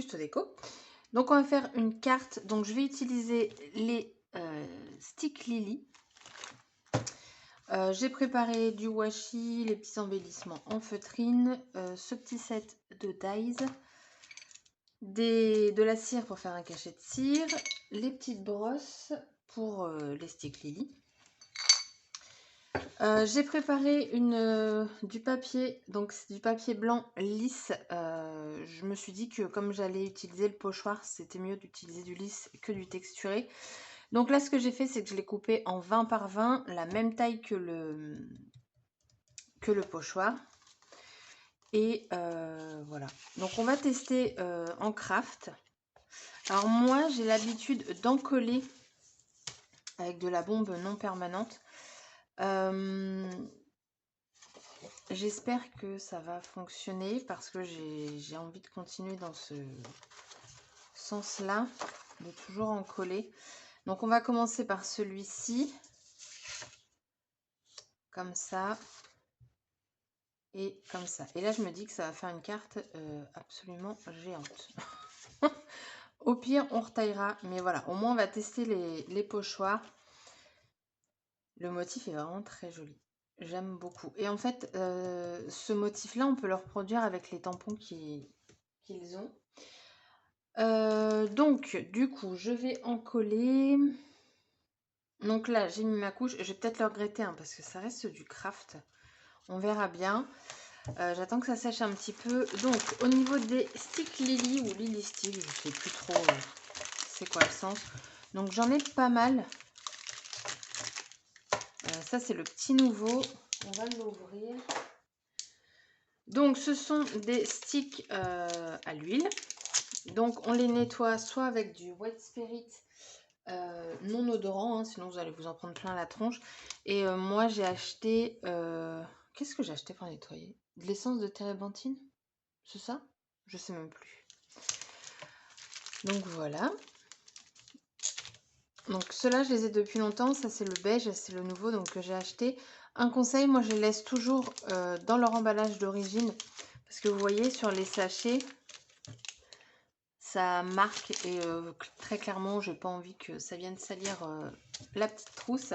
Juste Déco. Donc on va faire une carte. Donc je vais utiliser les Stick Lily. J'ai préparé du washi, les petits embellissements en feutrine, ce petit set de dies, de la cire pour faire un cachet de cire, les petites brosses pour les Stick Lily. J'ai préparé du papier, donc c'est du papier blanc lisse. Je me suis dit que comme j'allais utiliser le pochoir, c'était mieux d'utiliser du lisse que du texturé. Donc là, ce que j'ai fait, c'est que je l'ai coupé en 20 par 20, la même taille que le pochoir. Et voilà. Donc on va tester en craft. Alors moi, j'ai l'habitude d'en coller avec de la bombe non permanente. J'espère que ça va fonctionner parce que j'ai envie de continuer dans ce sens-là, de toujours en coller. Donc on va commencer par celui-ci, comme ça, et comme ça. Et là je me dis que ça va faire une carte absolument géante. Au pire on retaillera, mais voilà, au moins on va tester les pochoirs. Le motif est vraiment très joli. J'aime beaucoup. Et en fait, ce motif-là, on peut le reproduire avec les tampons qu'ils ont. Donc, du coup, je vais en coller. Donc là, j'ai mis ma couche. Je vais peut-être le regretter hein, parce que ça reste du craft. On verra bien. J'attends que ça sèche un petit peu. Donc, au niveau des Stick Lily ou Lily Stick, je sais plus trop c'est quoi le sens. Donc, j'en ai pas mal. Ça, c'est le petit nouveau. On va l'ouvrir. Donc, ce sont des sticks à l'huile. Donc, on les nettoie soit avec du White Spirit non odorant, hein, sinon vous allez vous en prendre plein la tronche. Et moi, j'ai acheté... Qu'est-ce que j'ai acheté pour nettoyer? De l'essence de térébenthine? C'est ça? Je sais même plus. Donc, voilà. Donc, ceux-là, je les ai depuis longtemps. Ça, c'est le beige, c'est le nouveau donc, que j'ai acheté. Un conseil, moi, je les laisse toujours dans leur emballage d'origine. Parce que vous voyez, sur les sachets... ça marque et très clairement j'ai pas envie que ça vienne salir la petite trousse.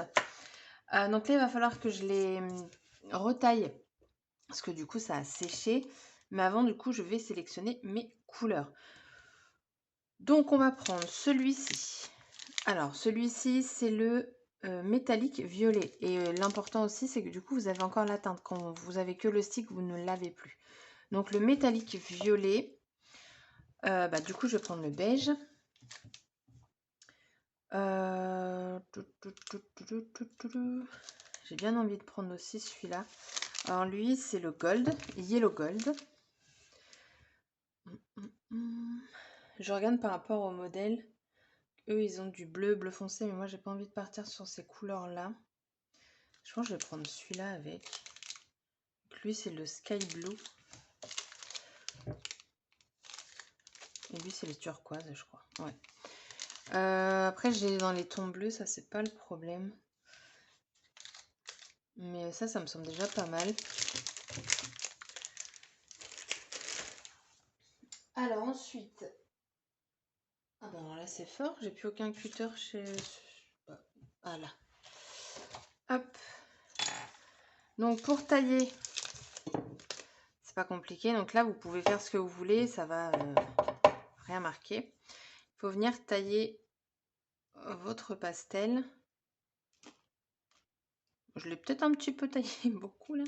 Donc là il va falloir que je les retaille parce que du coup ça a séché, mais avant du coup je vais sélectionner mes couleurs. Donc on va prendre celui-ci. Alors celui-ci c'est le métallique violet et l'important aussi c'est que du coup vous avez encore la teinte. Quand vous avez que le stick vous ne l'avez plus. Donc le métallique violet, du coup je vais prendre le beige. J'ai bien envie de prendre aussi celui-là. Alors lui, c'est le gold, yellow gold. Je regarde par rapport au modèle. Eux, ils ont du bleu, bleu foncé, mais moi, j'ai pas envie de partir sur ces couleurs-là. Je pense que je vais prendre celui-là avec. Lui, c'est le sky blue. Et lui, c'est le turquoise, je crois. Ouais. Après, j'ai dans les tons bleus, ça, c'est pas le problème. Mais ça me semble déjà pas mal. Alors ensuite, ah ben alors là c'est fort, j'ai plus aucun cutter chez... Voilà. Hop. Donc pour tailler, c'est pas compliqué. Donc là vous pouvez faire ce que vous voulez, ça va rien marquer. Il faut venir tailler votre pastel. Je l'ai peut-être un petit peu taillé beaucoup là.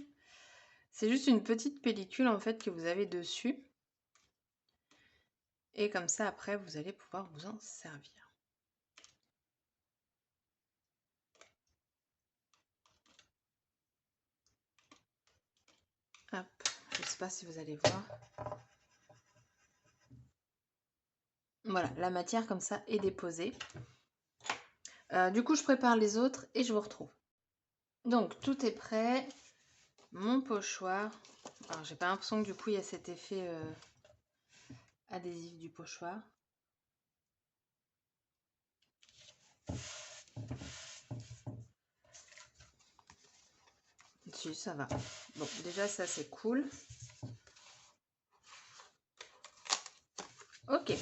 C'est juste une petite pellicule en fait que vous avez dessus. Et comme ça après vous allez pouvoir vous en servir. Hop, je sais pas si vous allez voir. Voilà, la matière comme ça est déposée. Du coup, je prépare les autres et je vous retrouve. Donc, tout est prêt. Mon pochoir. Alors, j'ai pas l'impression que du coup, il y a cet effet adhésif du pochoir. Si, ça va. Bon, déjà, ça, c'est cool. Ok.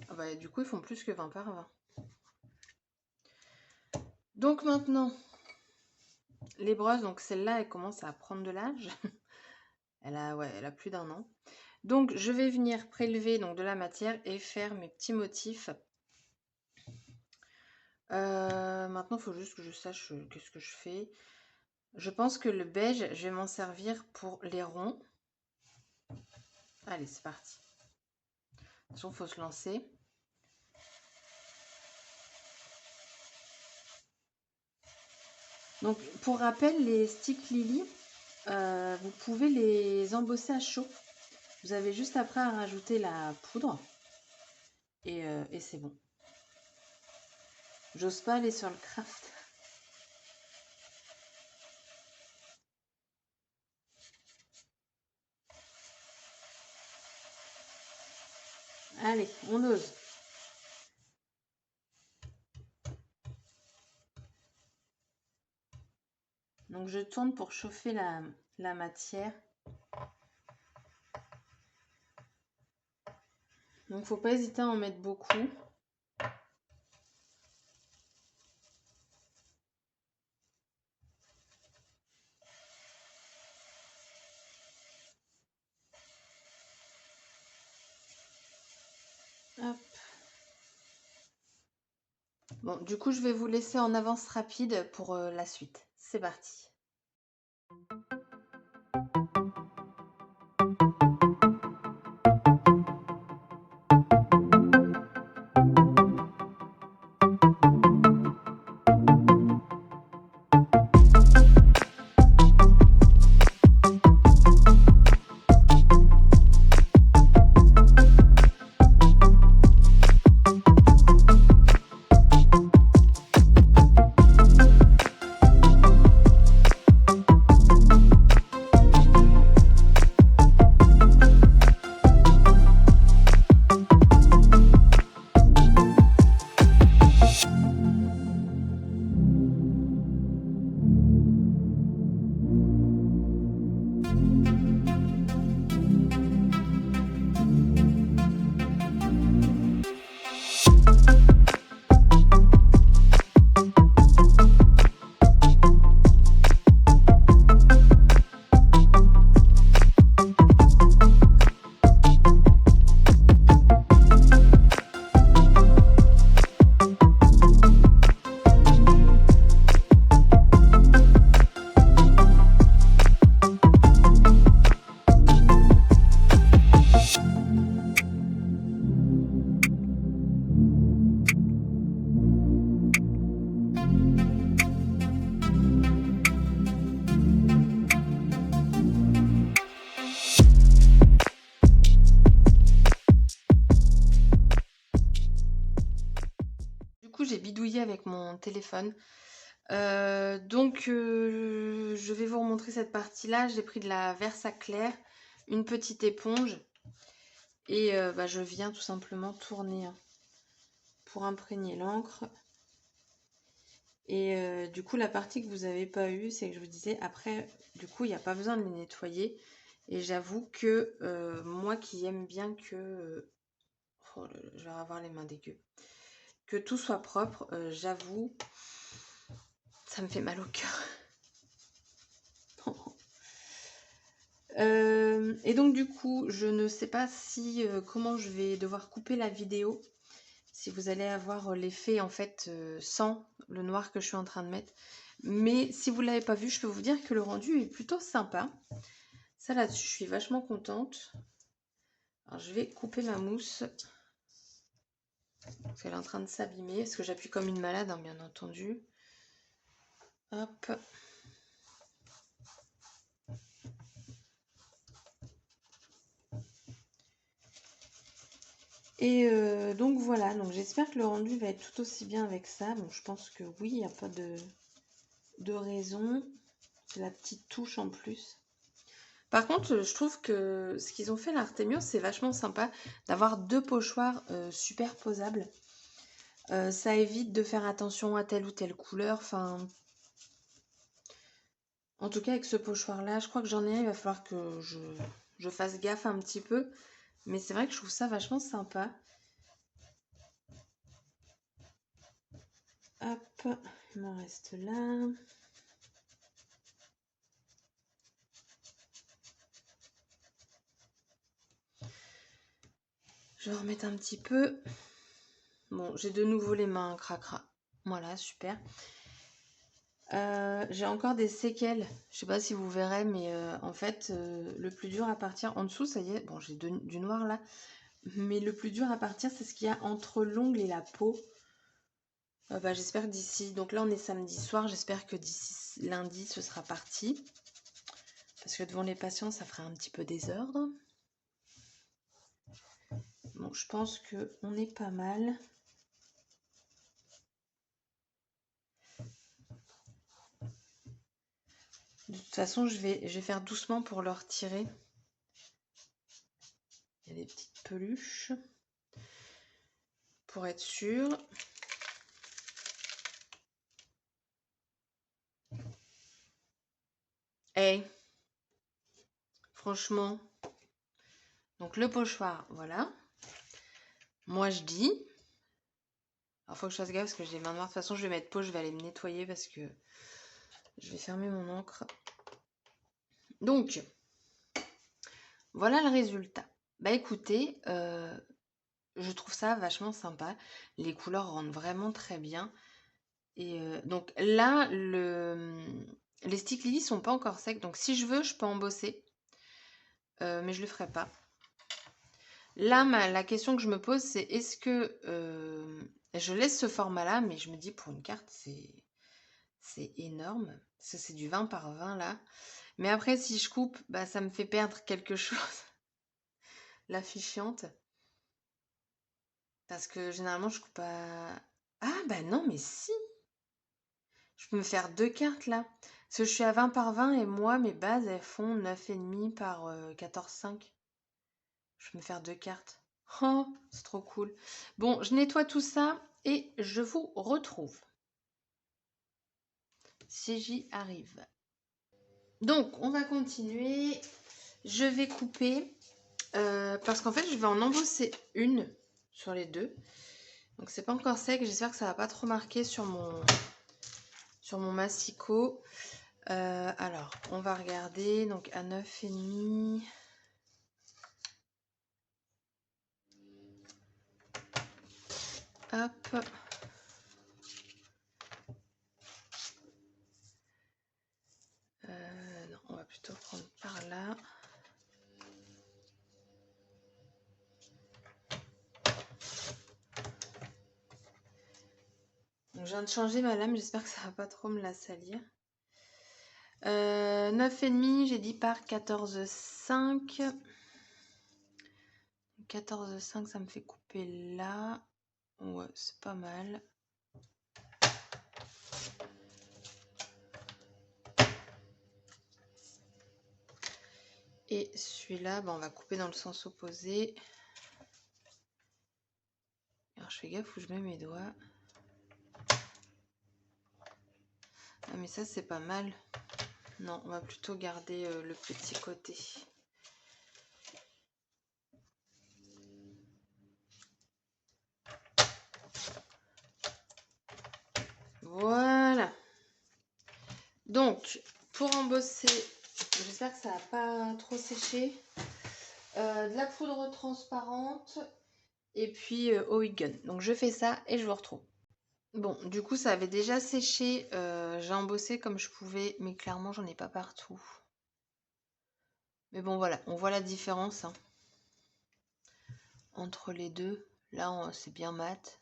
Ah bah, du coup, ils font plus que 20 par 20. Donc maintenant, les brosses, donc celle-là, elle commence à prendre de l'âge. Elle a plus d'1 an. Donc, je vais venir prélever donc, de la matière et faire mes petits motifs. Maintenant, il faut juste que je sache qu'est-ce que je fais. Je pense que le beige, je vais m'en servir pour les ronds. Allez, c'est parti. Attention, il faut se lancer. Donc, pour rappel, les sticks Lily, vous pouvez les embosser à chaud. Vous avez juste après à rajouter la poudre. Et c'est bon. J'ose pas aller sur le craft. Allez, on ose. Donc je tourne pour chauffer la matière. Donc faut pas hésiter à en mettre beaucoup. Hop. Bon, du coup, je vais vous laisser en avance rapide pour la suite. C'est parti. Du coup, j'ai bidouillé avec mon téléphone. Je vais vous remontrer cette partie-là. J'ai pris de la Versa Clair, une petite éponge. Et je viens tout simplement tourner pour imprégner l'encre. Et du coup, la partie que vous n'avez pas eue, c'est que je vous disais, après, du coup, il n'y a pas besoin de les nettoyer. Et j'avoue que moi qui aime bien que... oh là là, je vais avoir les mains dégueu. Que tout soit propre, j'avoue, ça me fait mal au cœur. Et donc du coup, je ne sais pas si comment je vais devoir couper la vidéo. Si vous allez avoir l'effet en fait sans le noir que je suis en train de mettre. Mais si vous ne l'avez pas vu, je peux vous dire que le rendu est plutôt sympa. Ça là-dessus, je suis vachement contente. Alors je vais couper ma mousse. Parce qu'elle est en train de s'abîmer. Parce que j'appuie comme une malade, hein, bien entendu. Hop. Et donc voilà, donc j'espère que le rendu va être tout aussi bien avec ça. Bon, je pense que oui, il n'y a pas de raison. C'est la petite touche en plus. Par contre, je trouve que ce qu'ils ont fait l'Artemio, c'est vachement sympa d'avoir 2 pochoirs superposables. Ça évite de faire attention à telle ou telle couleur. Enfin, en tout cas, avec ce pochoir-là, je crois que j'en ai un. Il va falloir que je fasse gaffe un petit peu. Mais c'est vrai que je trouve ça vachement sympa. Hop, il m'en reste là. Je vais remettre un petit peu. Bon, j'ai de nouveau les mains cracra. Voilà, super. J'ai encore des séquelles. Je sais pas si vous verrez, mais en fait, le plus dur à partir en dessous, ça y est. Bon, j'ai du noir là. Mais le plus dur à partir, c'est ce qu'il y a entre l'ongle et la peau. J'espère que d'ici... Donc là, on est samedi soir. J'espère que d'ici lundi, ce sera parti. Parce que devant les patients, ça ferait un petit peu désordre. Bon, je pense qu'on est pas mal. De toute façon, je vais faire doucement pour le retirer. Il y a des petites peluches. Pour être sûr. Hey, franchement. Donc le pochoir, voilà. Moi, je dis... Alors, faut que je fasse gaffe parce que j'ai les mains noires. De toute façon, je vais mettre pause, je vais aller me nettoyer parce que je vais fermer mon encre. Donc, voilà le résultat. Bah écoutez, je trouve ça vachement sympa. Les couleurs rendent vraiment très bien. Et donc là, les sticks Lily sont pas encore secs. Donc si je veux, je peux embosser. Mais je le ferai pas. Là, la question que je me pose, c'est est-ce que je laisse ce format-là, mais je me dis pour une carte, c'est énorme. Parce que c'est du 20 par 20 là. Mais après, si je coupe, bah, ça me fait perdre quelque chose. La fichiante. Parce que généralement, je coupe pas... Ah, bah non, mais si. Je peux me faire 2 cartes là. Parce que je suis à 20 par 20 et moi, mes bases, elles font 9,5 par 14,5. Je peux me faire 2 cartes. Oh, c'est trop cool. Bon, je nettoie tout ça et je vous retrouve. Si j'y arrive. Donc, on va continuer. Je vais couper parce qu'en fait, je vais en embosser une sur les deux. Donc, c'est pas encore sec. J'espère que ça va pas trop marquer sur mon massicot. Alors, on va regarder. Donc, à 9,5. Hop. Non, on va plutôt prendre par là. Donc, je viens de changer ma lame, j'espère que ça va pas trop me la salir. 9,5, j'ai dit par 14,5. 14,5, ça me fait couper là. Ouais, c'est pas mal. Et celui-là, on va couper dans le sens opposé. Alors, je fais gaffe où je mets mes doigts. Ah, mais ça, c'est pas mal. Non, on va plutôt garder le petit côté. Voilà. Donc, pour embosser, j'espère que ça va pas trop sécher. De la poudre transparente et puis Huygen. Donc, je fais ça et je vous retrouve. Bon, du coup, ça avait déjà séché. J'ai embossé comme je pouvais, mais clairement, j'en ai pas partout. Mais bon, voilà, on voit la différence hein, entre les deux. Là, c'est bien mat.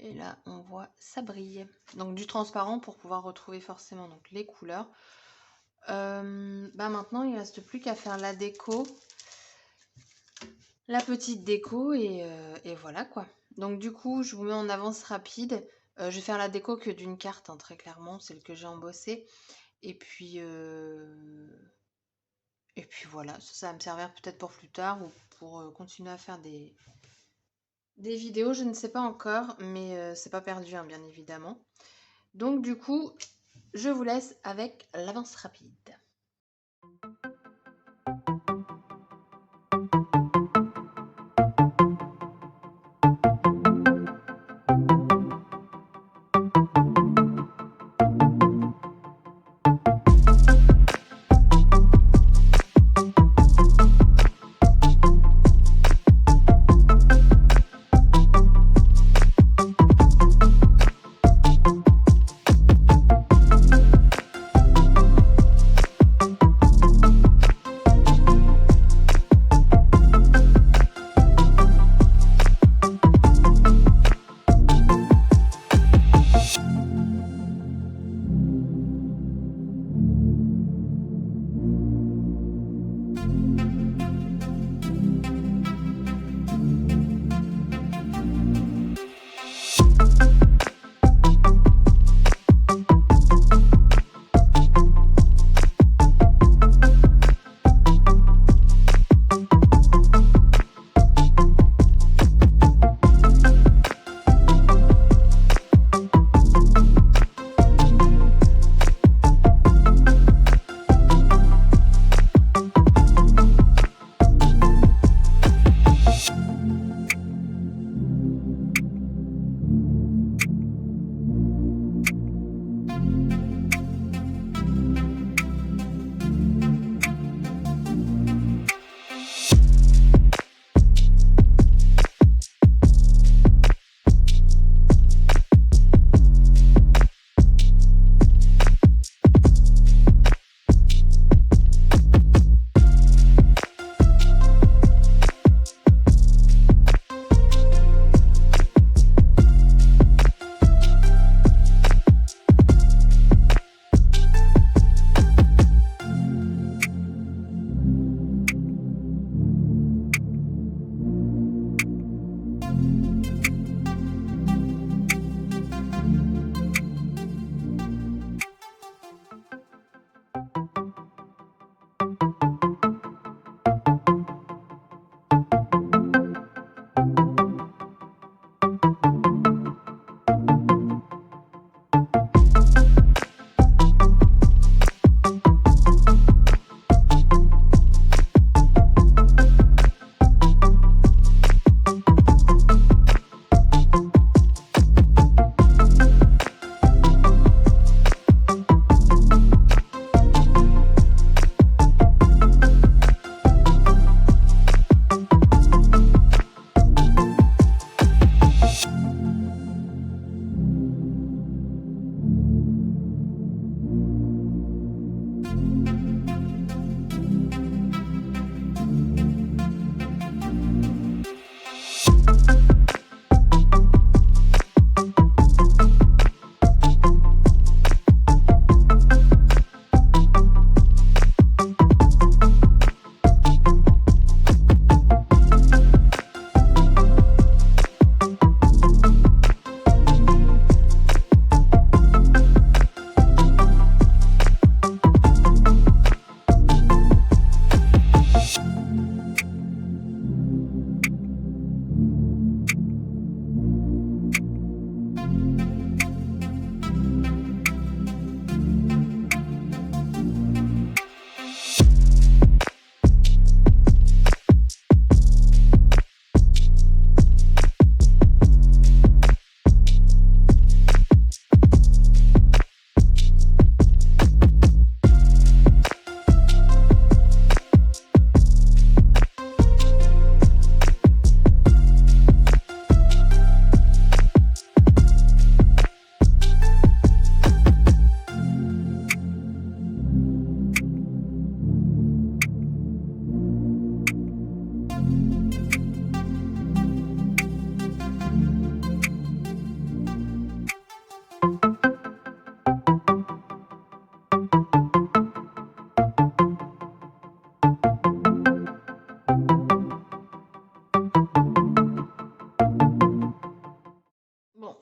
Et là, on voit ça brille. Donc, du transparent pour pouvoir retrouver forcément donc, les couleurs. Maintenant, il ne reste plus qu'à faire la déco. La petite déco et voilà quoi. Donc, du coup, je vous mets en avance rapide. Je vais faire la déco que d'une carte, hein, très clairement, celle que j'ai embossée. Et puis voilà, ça va me servir peut-être pour plus tard ou pour continuer à faire des vidéos, je ne sais pas encore, mais c'est pas perdu, hein, bien évidemment. Donc du coup, je vous laisse avec l'avance rapide.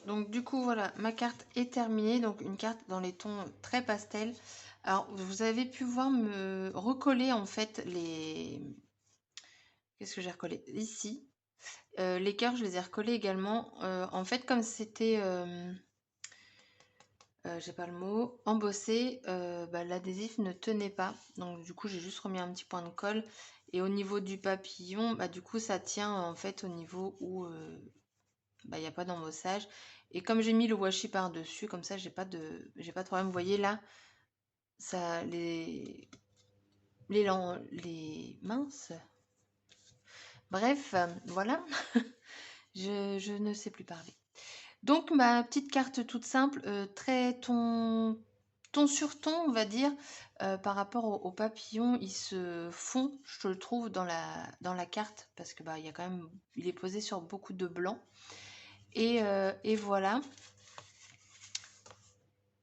Donc du coup voilà, ma carte est terminée. Donc une carte dans les tons très pastel. Alors vous avez pu voir me recoller en fait les... Qu'est-ce que j'ai recollé? Ici. Les cœurs, je les ai recollés également. En fait, comme c'était... j'ai pas le mot, embossé, bah, l'adhésif ne tenait pas. Donc du coup, j'ai juste remis un petit point de colle. Et au niveau du papillon, bah, du coup, ça tient en fait au niveau où bah, il n'y a pas d'embossage. Et comme j'ai mis le washi par-dessus, comme ça, j'ai pas de problème. Vous voyez là, ça, les minces. Bref, voilà, je ne sais plus parler. Donc ma petite carte toute simple, très ton sur ton, on va dire, par rapport au papillon, il se fond, je le trouve, dans la carte, parce que bah, il y a quand même, il est posé sur beaucoup de blanc. Et voilà.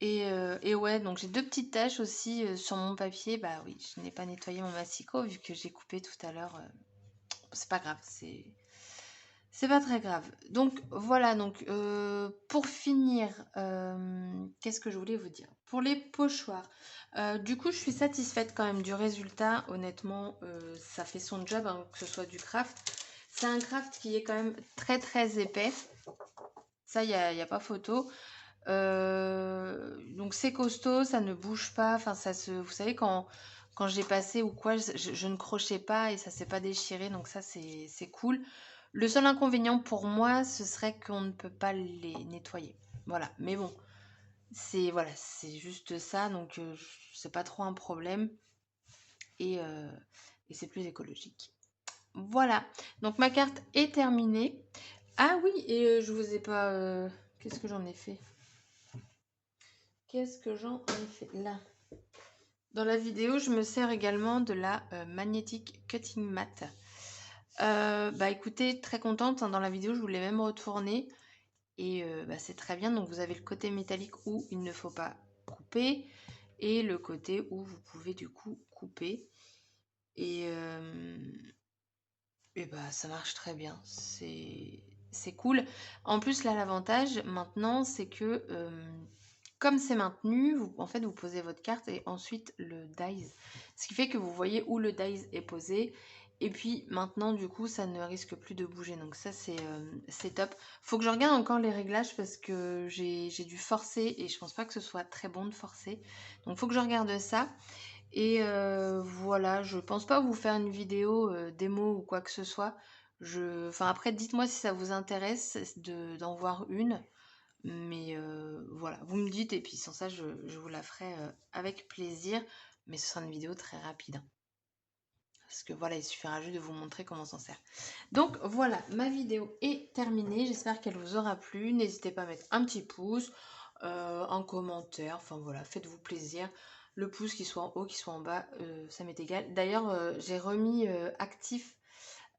Et ouais, donc j'ai deux petites taches aussi sur mon papier. Bah oui, je n'ai pas nettoyé mon massicot vu que j'ai coupé tout à l'heure. C'est pas grave, c'est pas très grave. Donc voilà, donc pour finir, qu'est-ce que je voulais vous dire? Pour les pochoirs, du coup je suis satisfaite quand même du résultat. Honnêtement, ça fait son job, hein, que ce soit du craft. C'est un craft qui est quand même très très épais. Ça, y a pas photo. Donc c'est costaud, ça ne bouge pas. Enfin, vous savez, quand j'ai passé ou quoi, je ne crochais pas et ça s'est pas déchiré. Donc ça, c'est cool. Le seul inconvénient pour moi, ce serait qu'on ne peut pas les nettoyer. Voilà. Mais bon, c'est juste ça. Donc c'est pas trop un problème et, euh, et c'est plus écologique. Voilà. Donc ma carte est terminée. Ah oui, et je vous ai pas. Qu'est-ce que j'en ai fait? Qu'est-ce que j'en ai fait là? Dans la vidéo, je me sers également de la Magnetic Cutting Mat. Bah écoutez, très contente, hein. Dans la vidéo, je vous l'ai même retourné. Et bah, c'est très bien. Donc vous avez le côté métallique où il ne faut pas couper. Et le côté où vous pouvez du coup couper. Et, bah ça marche très bien. C'est cool. En plus, là, l'avantage maintenant, c'est que comme c'est maintenu, en fait, vous posez votre carte et ensuite le dice. Ce qui fait que vous voyez où le dice est posé. Et puis maintenant, du coup, ça ne risque plus de bouger. Donc ça, c'est top. Faut que je regarde encore les réglages parce que j'ai dû forcer et je pense pas que ce soit très bon de forcer. Donc faut que je regarde ça. Et voilà, je pense pas vous faire une vidéo démo ou quoi que ce soit. Enfin après, dites-moi si ça vous intéresse d'en voir une. Mais voilà, vous me dites et puis sans ça, je vous la ferai avec plaisir. Mais ce sera une vidéo très rapide, hein. Parce que voilà, il suffira juste de vous montrer comment s'en sert. Donc voilà, ma vidéo est terminée. J'espère qu'elle vous aura plu. N'hésitez pas à mettre un petit pouce, un commentaire. Enfin voilà, faites-vous plaisir. Le pouce qui soit en haut, qui soit en bas, ça m'est égal. D'ailleurs, j'ai remis actif.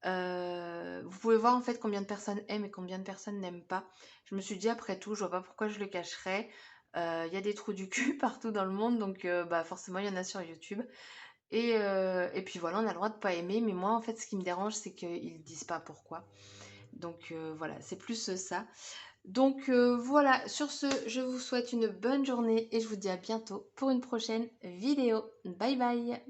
Vous pouvez voir en fait combien de personnes aiment et combien de personnes n'aiment pas. Je me suis dit après tout, je vois pas pourquoi je le cacherais. Il y a des trous du cul partout dans le monde, donc bah forcément il y en a sur YouTube. Et puis voilà, on a le droit de pas aimer, mais moi en fait ce qui me dérange c'est qu'ils disent pas pourquoi. Donc voilà, c'est plus ça. Donc voilà, sur ce, je vous souhaite une bonne journée et je vous dis à bientôt pour une prochaine vidéo. Bye bye!